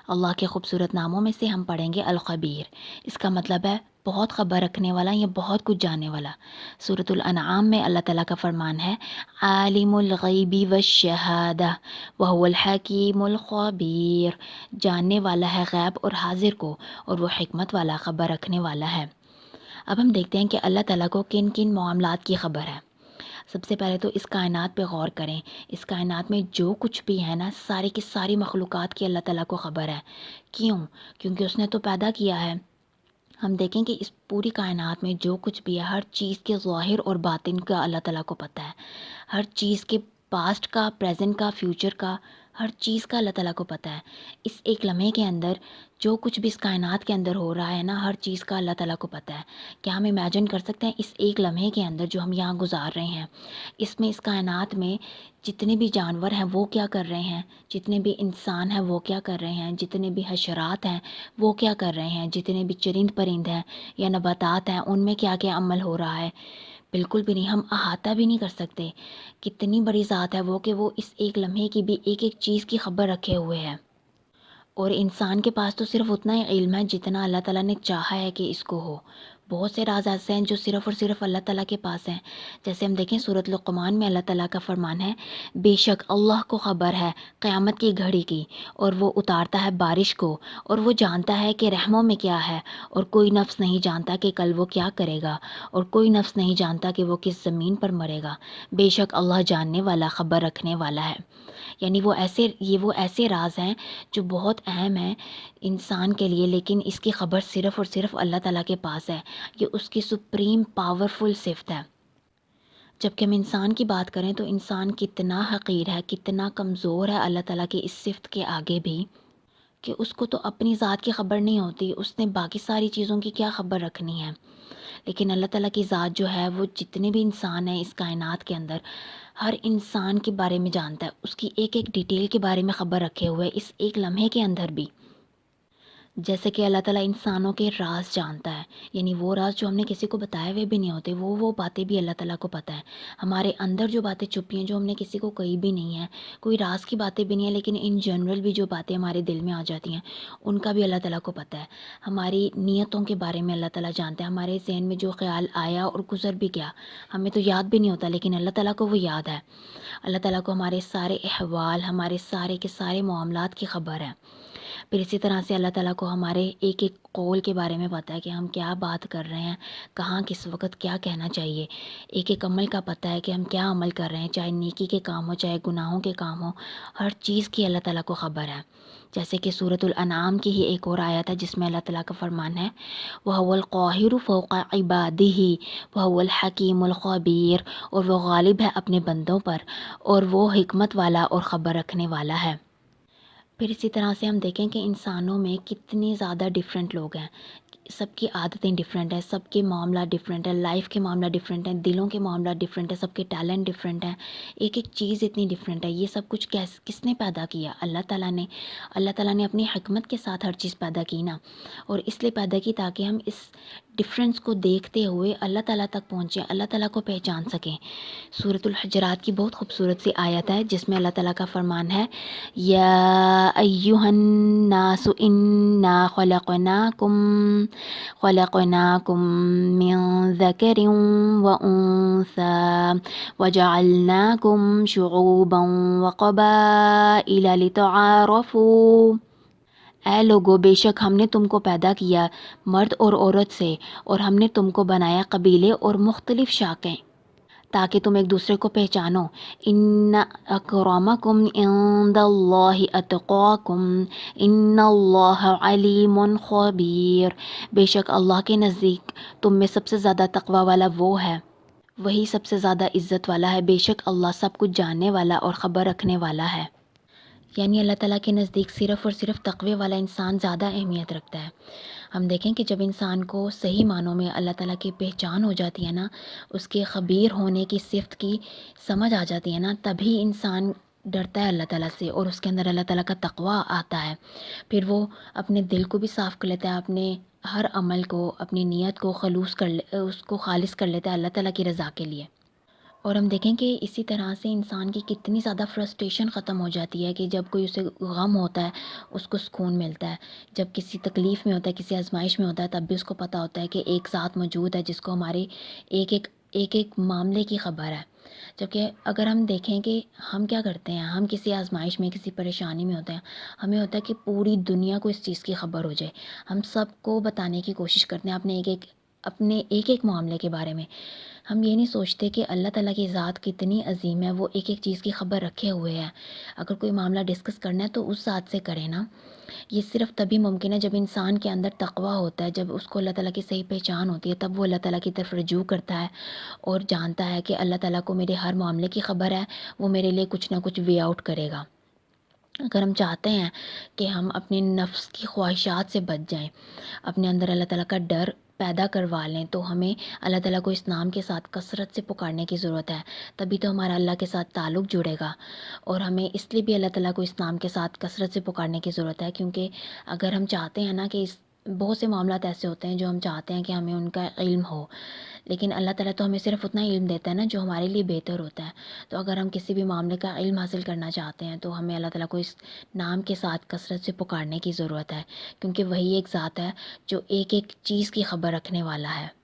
اللہ کے خوبصورت ناموں میں سے ہم پڑھیں گے الخبیر، اس کا مطلب ہے بہت خبر رکھنے والا یا بہت کچھ جاننے والا۔ سورۃ الانعام میں اللہ تعالیٰ کا فرمان ہے عالم الغیب والشہادہ وہو الحکیم الخبیر، جاننے والا ہے غیب اور حاضر کو، اور وہ حکمت والا خبر رکھنے والا ہے۔ اب ہم دیکھتے ہیں کہ اللہ تعالیٰ کو کن کن معاملات کی خبر ہے۔ سب سے پہلے تو اس کائنات پہ غور کریں۔ اس کائنات میں جو کچھ بھی ہے نا، ساری کی ساری مخلوقات کی اللہ تعالیٰ کو خبر ہے۔ کیوں؟ کیونکہ اس نے تو پیدا کیا ہے۔ ہم دیکھیں کہ اس پوری کائنات میں جو کچھ بھی ہے، ہر چیز کے ظاہر اور باطن کا اللہ تعالیٰ کو پتہ ہے۔ ہر چیز کے پاسٹ کا، پریزنٹ کا، فیوچر کا، ہر چیز کا اللہ تعالیٰ کو پتہ ہے۔ اس ایک لمحے کے اندر جو کچھ بھی اس کائنات کے اندر ہو رہا ہے نا، ہر چیز کا اللہ تعالیٰ کو پتہ ہے۔ کیا ہم امیجن کر سکتے ہیں اس ایک لمحے کے اندر جو ہم یہاں گزار رہے ہیں، اس میں اس کائنات میں جتنے بھی جانور ہیں وہ کیا کر رہے ہیں، جتنے بھی انسان ہیں وہ کیا کر رہے ہیں، جتنے بھی حشرات ہیں وہ کیا کر رہے ہیں، جتنے بھی چرند پرند ہیں یا نباتات ہیں ان میں کیا کیا عمل ہو رہا ہے؟ بالکل بھی نہیں، ہم احاطہ بھی نہیں کر سکتے۔ کتنی بڑی ذات ہے وہ کہ وہ اس ایک لمحے کی بھی ایک ایک چیز کی خبر رکھے ہوئے ہے۔ اور انسان کے پاس تو صرف اتنا ہی علم ہے جتنا اللہ تعالیٰ نے چاہا ہے کہ اس کو ہو۔ بہت سے راز ایسے ہیں جو صرف اور صرف اللہ تعالیٰ کے پاس ہیں۔ جیسے ہم دیکھیں سورۃ لقمان میں اللہ تعالیٰ کا فرمان ہے بے شک اللہ کو خبر ہے قیامت کی گھڑی کی، اور وہ اتارتا ہے بارش کو، اور وہ جانتا ہے کہ رحموں میں کیا ہے، اور کوئی نفس نہیں جانتا کہ کل وہ کیا کرے گا، اور کوئی نفس نہیں جانتا کہ وہ کس زمین پر مرے گا۔ بے شک اللہ جاننے والا، خبر رکھنے والا ہے۔ یعنی وہ ایسے راز ہیں جو بہت اہم ہیں انسان کے لیے، لیکن اس کی خبر صرف اور صرف اللہ تعالیٰ کے پاس ہے۔ یہ اس کی سپریم پاورفل صفت ہے۔ جبکہ ہم انسان کی بات کریں تو انسان کتنا حقیر ہے، کتنا کمزور ہے اللہ تعالیٰ کی اس صفت کے آگے بھی، کہ اس کو تو اپنی ذات کی خبر نہیں ہوتی، اس نے باقی ساری چیزوں کی کیا خبر رکھنی ہے۔ لیکن اللہ تعالیٰ کی ذات جو ہے وہ جتنے بھی انسان ہیں اس کائنات کے اندر، ہر انسان کے بارے میں جانتا ہے، اس کی ایک ایک ڈیٹیل کے بارے میں خبر رکھے ہوئے اس ایک لمحے کے اندر بھی۔ جیسے کہ اللہ تعالیٰ انسانوں کے راز جانتا ہے، یعنی وہ راز جو ہم نے کسی کو بتائے ہوئے بھی نہیں ہوتے، وہ باتیں بھی اللہ تعالیٰ کو پتہ ہے۔ ہمارے اندر جو باتیں چھپی ہیں جو ہم نے کسی کو کہی بھی نہیں ہیں، کوئی راز کی باتیں بھی نہیں ہیں، لیکن ان جنرل بھی جو باتیں ہمارے دل میں آ جاتی ہیں ان کا بھی اللہ تعالیٰ کو پتہ ہے۔ ہماری نیتوں کے بارے میں اللہ تعالیٰ جانتا ہے، ہمارے ذہن میں جو خیال آیا اور گزر بھی گیا ہمیں تو یاد بھی نہیں ہوتا، لیکن اللہ تعالیٰ کو وہ یاد ہے۔ اللہ تعالیٰ کو ہمارے سارے احوال، ہمارے سارے کے سارے معاملات کی خبر ہے۔ پھر اسی طرح سے اللہ تعالیٰ کو ہمارے ایک ایک قول کے بارے میں پتہ ہے کہ ہم کیا بات کر رہے ہیں، کہاں کس وقت کیا کہنا چاہیے۔ ایک ایک عمل کا پتہ ہے کہ ہم کیا عمل کر رہے ہیں، چاہے نیکی کے کام ہو چاہے گناہوں کے کام ہو، ہر چیز کی اللہ تعالیٰ کو خبر ہے۔ جیسے کہ سورۃ الانعام کی ہی ایک اور آیت ہے جس میں اللہ تعالیٰ کا فرمان ہے وَهُوَ الْقَاهِرُ فَوْقَ عِبَادِهِ وَهُوَ الْحَكِيمُ الْخَبِيرُ، اور وہ غالب ہے اپنے بندوں پر، اور وہ حکمت والا اور خبر رکھنے والا ہے۔ پھر اسی طرح سے ہم دیکھیں کہ انسانوں میں کتنی زیادہ ڈیفرنٹ لوگ ہیں، سب کی عادتیں ڈیفرنٹ ہیں، سب کے معاملہ ڈیفرنٹ ہے، لائف کے معاملہ ڈیفرنٹ ہیں، دلوں کے معاملہ ڈیفرنٹ ہے، سب کے ٹیلنٹ ڈیفرنٹ ہیں، ایک ایک چیز اتنی ڈیفرنٹ ہے۔ یہ سب کچھ کس نے پیدا کیا؟ اللہ تعالیٰ نے۔ اللہ تعالیٰ نے اپنی حکمت کے ساتھ ہر چیز پیدا کی نا، اور اس لیے پیدا کی تاکہ ہم اس ڈفرینس کو دیکھتے ہوئے اللہ تعالیٰ تک پہنچیں، اللہ تعالیٰ کو پہچان سکیں۔ سورۃ الحجرات کی بہت خوبصورت سی آیت ہے جس میں اللہ تعالیٰ کا فرمان ہے یا ایہا الناس انا خلقناکم من ذکر وانثی وجعلناکم شعوبا وقبائل لتعارفوا۔ اے لوگو، بے شک ہم نے تم کو پیدا کیا مرد اور عورت سے، اور ہم نے تم کو بنایا قبیلے اور مختلف شاخیں تاکہ تم ایک دوسرے کو پہچانو۔ ان اکرمکم عند اللہ اتقاکم ان اللہ علیم خبیر۔ بے شک اللہ کے نزدیک تم میں سب سے زیادہ تقوی والا وہ ہے، وہی سب سے زیادہ عزت والا ہے۔ بے شک اللہ سب کچھ جاننے والا اور خبر رکھنے والا ہے۔ یعنی اللہ تعالیٰ کے نزدیک صرف اور صرف تقوی والا انسان زیادہ اہمیت رکھتا ہے۔ ہم دیکھیں کہ جب انسان کو صحیح معنوں میں اللہ تعالیٰ کی پہچان ہو جاتی ہے نا، اس کے خبیر ہونے کی صفت کی سمجھ آ جاتی ہے نا، تبھی انسان ڈرتا ہے اللہ تعالیٰ سے، اور اس کے اندر اللہ تعالیٰ کا تقوی آتا ہے۔ پھر وہ اپنے دل کو بھی صاف کر لیتا ہے، اپنے ہر عمل کو، اپنی نیت کو اس کو خالص کر لیتا ہے اللہ تعالیٰ کی رضا کے لیے۔ اور ہم دیکھیں کہ اسی طرح سے انسان کی کتنی زیادہ فرسٹریشن ختم ہو جاتی ہے کہ جب کوئی اسے غم ہوتا ہے اس کو سکون ملتا ہے، جب کسی تکلیف میں ہوتا ہے، کسی آزمائش میں ہوتا ہے، تب بھی اس کو پتہ ہوتا ہے کہ ایک ذات موجود ہے جس کو ہمارے ایک معاملے کی خبر ہے۔ جبکہ اگر ہم دیکھیں کہ ہم کیا کرتے ہیں، ہم کسی آزمائش میں، کسی پریشانی میں ہوتے ہیں، ہمیں ہوتا ہے کہ پوری دنیا کو اس چیز کی خبر ہو جائے، ہم سب کو بتانے کی کوشش کرتے ہیں اپنے ایک ایک معاملے کے بارے میں۔ ہم یہ نہیں سوچتے کہ اللہ تعالیٰ کی ذات کتنی عظیم ہے، وہ ایک ایک چیز کی خبر رکھے ہوئے ہے۔ اگر کوئی معاملہ ڈسکس کرنا ہے تو اس ذات سے کرے نا۔ یہ صرف تبھی ممکن ہے جب انسان کے اندر تقویٰ ہوتا ہے، جب اس کو اللہ تعالیٰ کی صحیح پہچان ہوتی ہے، تب وہ اللہ تعالیٰ کی طرف رجوع کرتا ہے اور جانتا ہے کہ اللہ تعالیٰ کو میرے ہر معاملے کی خبر ہے، وہ میرے لیے کچھ نہ کچھ وے آؤٹ کرے گا۔ اگر ہم چاہتے ہیں کہ ہم اپنے نفس کی خواہشات سے بچ جائیں، اپنے اندر اللہ تعالیٰ کا ڈر پیدا کروا لیں، تو ہمیں اللہ تعالیٰ کو اس نام کے ساتھ کثرت سے پکارنے کی ضرورت ہے، تبھی تو ہمارا اللہ کے ساتھ تعلق جڑے گا۔ اور ہمیں اس لیے بھی اللہ تعالیٰ کو اس نام کے ساتھ کثرت سے پکارنے کی ضرورت ہے، کیونکہ اگر ہم چاہتے ہیں نا کہ بہت سے معاملات ایسے ہوتے ہیں جو ہم چاہتے ہیں کہ ہمیں ان کا علم ہو، لیکن اللہ تعالیٰ تو ہمیں صرف اتنا علم دیتا ہے نا جو ہمارے لیے بہتر ہوتا ہے۔ تو اگر ہم کسی بھی معاملے کا علم حاصل کرنا چاہتے ہیں تو ہمیں اللہ تعالیٰ کو اس نام کے ساتھ کثرت سے پکارنے کی ضرورت ہے، کیونکہ وہی ایک ذات ہے جو ایک ایک چیز کی خبر رکھنے والا ہے۔